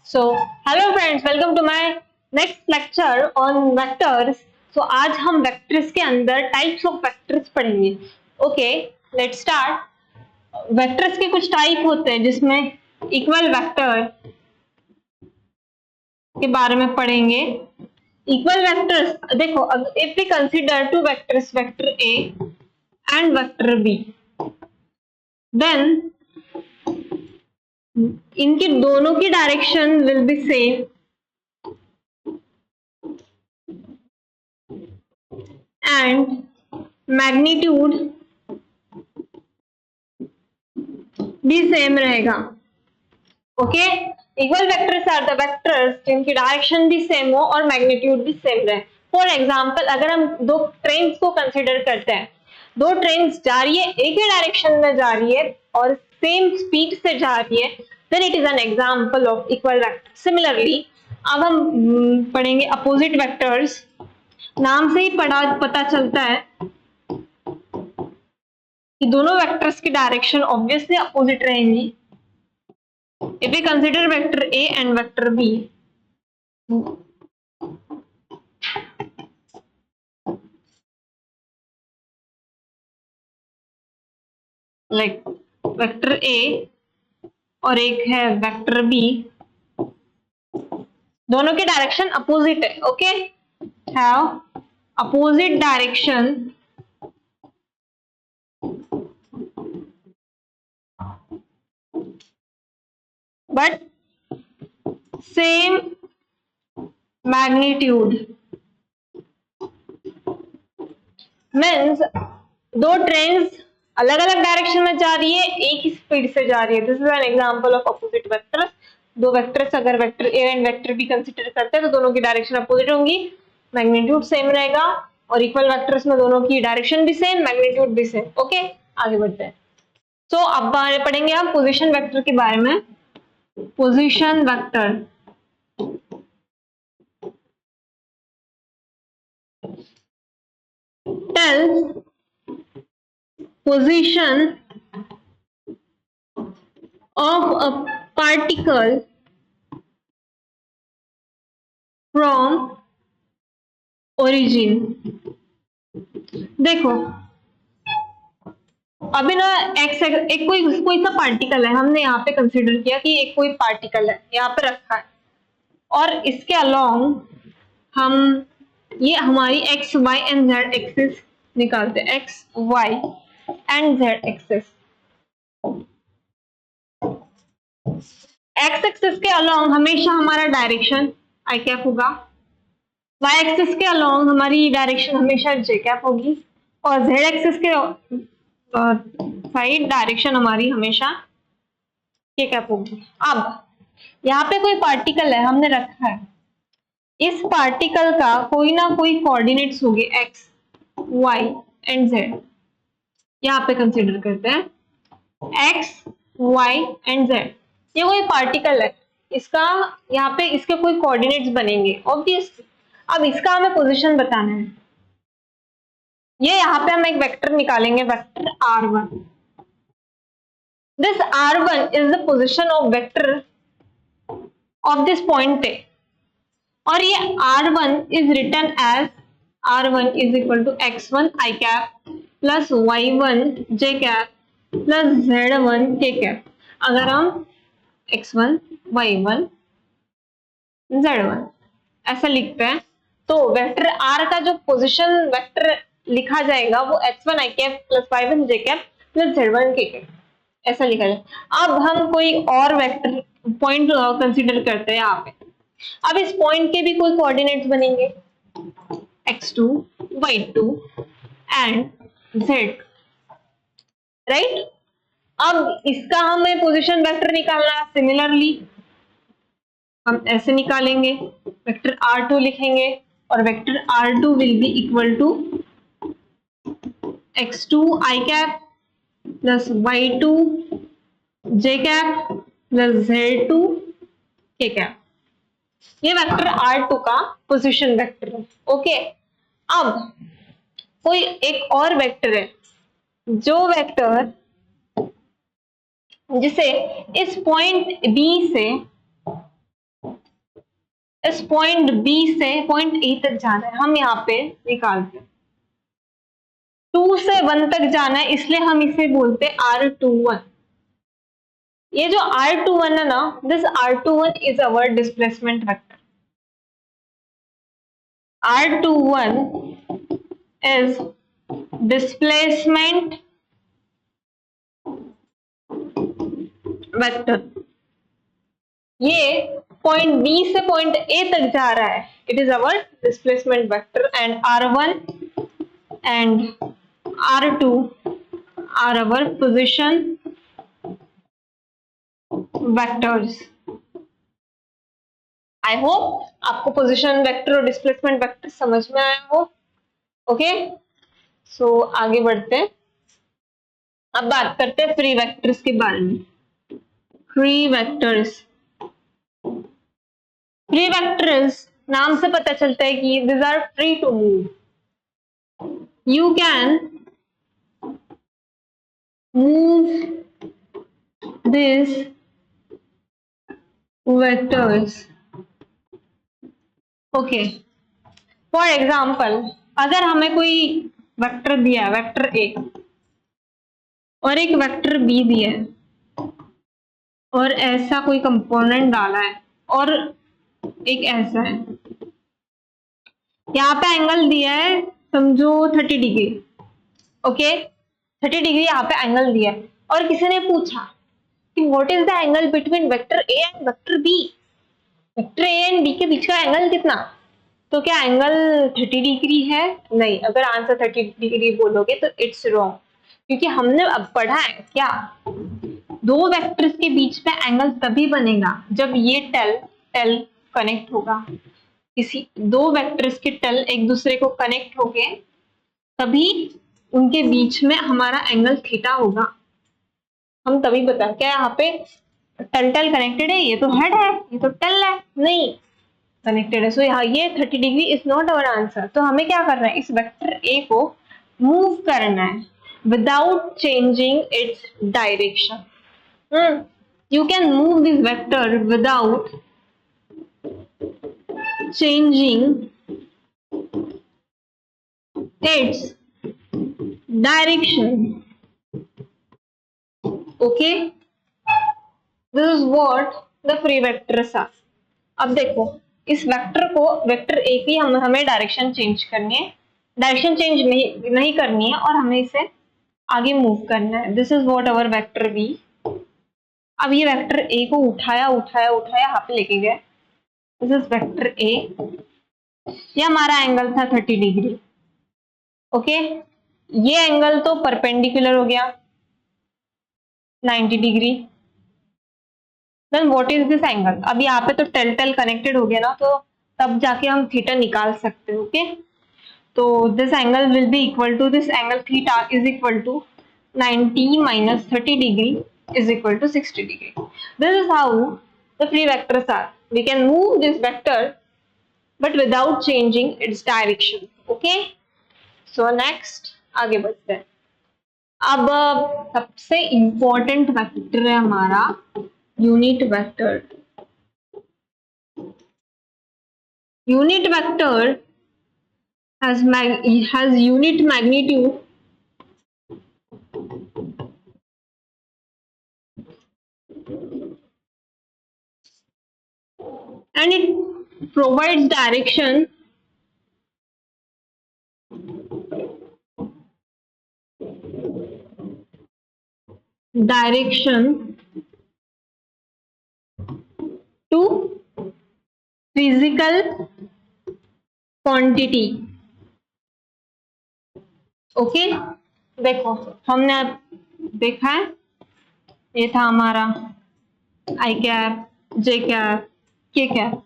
So, hello friends, welcome to my next lecture on vectors. So, आज हम vectors के अंदर types of vectors पढ़ेंगे. Okay, let's start. Vectors के कुछ type होते हैं जिसमें equal vector के बारे में पढ़ेंगे. Equal vectors देखो, if we consider two vectors, vector A and vector B, then इनकी दोनों की direction will be same and magnitude भी सेम रहेगा. Okay, equal vectors are the vectors जिनकी डायरेक्शन भी सेम हो और मैग्नीट्यूड भी सेम रहे. फॉर एग्जाम्पल, अगर हम दो ट्रेन्स को कंसिडर करते हैं, दो ट्रेन्स जा रही है, एक ही डायरेक्शन में जा रही है और सेम स्पीड से जा रही है, then it is an example of equal vector. Similarly, अब हम पढ़ेंगे अपोजिट वेक्टर्स. नाम से ही पता चलता है कि दोनों वेक्टर्स की डायरेक्शन ऑब्वियसली अपोजिट रहेंगी. If we consider vector A and vector B, like vector A और एक है वेक्टर बी, दोनों की डायरेक्शन अपोजिट है. Okay, have opposite direction but same magnitude. Means दो ट्रेन्स अलग अलग डायरेक्शन में जा रही है, एक ही स्पीड से जा रही है. This is an example of opposite vectors. दो वेक्टर्स अगर vector A and vector B consider करते हैं तो दोनों की डायरेक्शन अपोजिट होंगी, मैग्नीट्यूड सेम रहेगा. और इक्वल वेक्टर्स में दोनों की डायरेक्शन भी सेम, मैग्नीट्यूड भी सेम. ओके, आगे बढ़ते हैं. सो अब पढ़ेंगे हम पोजीशन वेक्टर के बारे में. Position vector tells position of a particle from origin. देखो, अभी ना एक कोई सा पार्टिकल है, हमने यहाँ पे कंसिडर किया कि एक कोई पार्टिकल है यहाँ पे रखा है और इसके अलोंग हम ये हमारी x y and z axis निकालते हैं. X y and z axis. X axis के अलोंग हमेशा हमारा डायरेक्शन आई कैप होगा, वाई एक्सिस के अलोंग हमारी डायरेक्शन हमेशा जे कैप होगी और जेड एक्सिस के साइड डायरेक्शन हमारी हमेशा के कैप होगी. अब यहाँ पे कोई पार्टिकल है हमने रखा है, इस पार्टिकल का कोई ना कोई कोऑर्डिनेट्स होंगे एक्स वाई एंड जेड. यहाँ पे कंसिडर करते हैं एक्स वाई एंड जेड. ये कोई पार्टिकल है, इसका यहाँ पे इसके कोई कोऑर्डिनेट्स बनेंगे ऑब्वियसली. अब इसका हमें पोजीशन बताना है. ये यहाँ पे हम एक वेक्टर निकालेंगे, vector r1. This r1 is the position of vector of this point पे और ये r1 is written as r1 is equal to x1 i cap plus y1 j cap plus z1 k cap. अगर हम x1 y1 z1 ऐसा लिखते हैं तो vector r का जो पोजीशन वेक्टर लिखा जाएगा वो x1 i cap plus y1 j cap plus z1 k cap ऐसा लिखा जाए. अब हम कोई और वेक्टर पॉइंट कंसीडर करते हैं यहाँ पे. अब इस पॉइंट के भी कोई कोऑर्डिनेट्स बनेंगे x2 y2 and z, right. अब इसका हमें पोजीशन वेक्टर निकालना है. सिमिलरली हम ऐसे निकालेंगे, वेक्टर r2 लिखेंगे और vector r2 will be equal to x2 i cap plus y2 j cap plus z2 k cap. ये वेक्टर r2 का पोजीशन वेक्टर है. ओके, अब कोई एक और वेक्टर है जो वेक्टर जिसे इस पॉइंट B से इस पॉइंट बी से पॉइंट ए तक जाना है, हम यहाँ पे निकालते हैं 2 से 1 तक जाना है, इसलिए हम इसे बोलते हैं R21। ये जो R21 है ना, this R21 is our displacement vector. R21 is displacement vector। ये पॉइंट B से पॉइंट A तक जा रहा है, it is our displacement vector and R1 एंड R2 are our position vectors. I hope आपको पोजिशन वेक्टर और डिस्प्लेसमेंट वेक्टर समझ में आया हो। ओके, सो आगे बढ़ते हैं। अब बात करते हैं फ्री वेक्टर्स के बारे में। फ्री वेक्टर्स, फ्री वेक्टर्स नाम से पता चलता है कि this are free to move. You can move this vectors. Okay, for example अगर हमें कोई वेक्टर दिया है, वेक्टर ए और एक वेक्टर बी दिया है और ऐसा कोई कंपोनेंट डाला है और एक ऐसा है, यहाँ पे एंगल दिया है समझो 30 डिग्री। ओके, 30 डिग्री यहाँ पे एंगल दिया है और किसी ने पूछा कि what is the angle between vector A and vector B. Vector A and B के बीच का एंगल कितना? तो क्या एंगल 30 डिग्री है? नहीं, अगर आंसर 30 डिग्री बोलोगे तो इट्स रॉन्ग, क्योंकि हमने अब पढ़ा है क्या, दो वेक्टर्स के बीच में एंगल तभी बनेगा जब ये टेल कनेक्ट होगा। किसी दो वेक्टर्स के टेल एक दूसरे को कनेक्ट हो गए तभी उनके बीच में हमारा एंगल थीटा होगा। हम तभी बता, क्या यहाँ पे टेल कनेक्टेड है, ये तो हेड है, ये तो टेल है, नहीं कनेक्टेड है। सो यहाँ ये 30 degree is not our answer. तो हमें क्या करना है, इस वेक्टर ए को मूव करना है without changing its direction. You can move this vector without changing its direction. Okay, this is what the free vectors are. अब देखो इस वेक्टर को, वेक्टर ए की हमें डायरेक्शन चेंज करनी है, डायरेक्शन चेंज नहीं करनी है और हमें इसे आगे मूव करना है। This is what our vector B. अब ये वेक्टर ए को उठाया यहाँ पे लेके गए, दिस इज वेक्टर ए, ये हमारा एंगल था 30 डिग्री। ओके, ये एंगल तो परपेंडिकुलर हो गया 90 degree. Then what is this angle? अब यहाँ पे तो टेल कनेक्टेड हो गया ना, तो तब जाके हम थीटा निकाल सकते हैं। ओके, तो this angle will be equal to, this angle theta is equal to 90 minus 30 degree is equal to 60 degree. This is how the free vectors are. We can move this vector but without changing its direction. Okay, so next आगे बढ़ते हैं। अब सबसे important vector है हमारा unit vector. Unit vector has unit magnitude and it provides direction to physical quantity. Okay, देखो हमने अब देखा है, ये था हमारा I cap, J cap, K cap,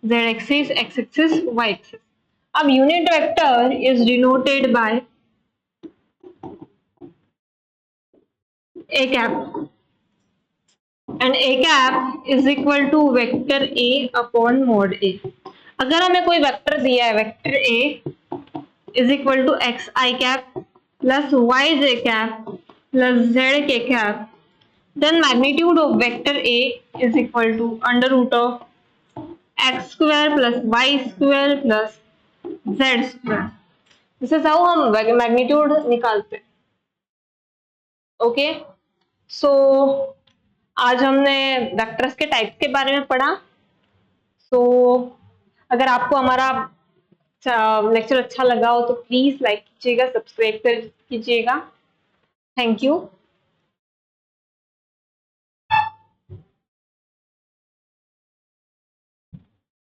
Z axis, x axis, Y axis. अब unit vector is denoted by A cap and A cap is equal to vector A upon mod A. अगर हमें कोई वेक्टर दिया है, vector A is equal to X I cap plus Y J cap plus Z K cap, then magnitude of vector A is equal to under root of x square plus y square plus z square. This is how हम magnitude निकालते हैं। Okay, सो आज हमने vectors के types के बारे में पढ़ा। सो अगर आपको हमारा लेक्चर अच्छा लगा हो तो प्लीज लाइक कीजिएगा, सब्सक्राइब कर कीजिएगा। Thank you.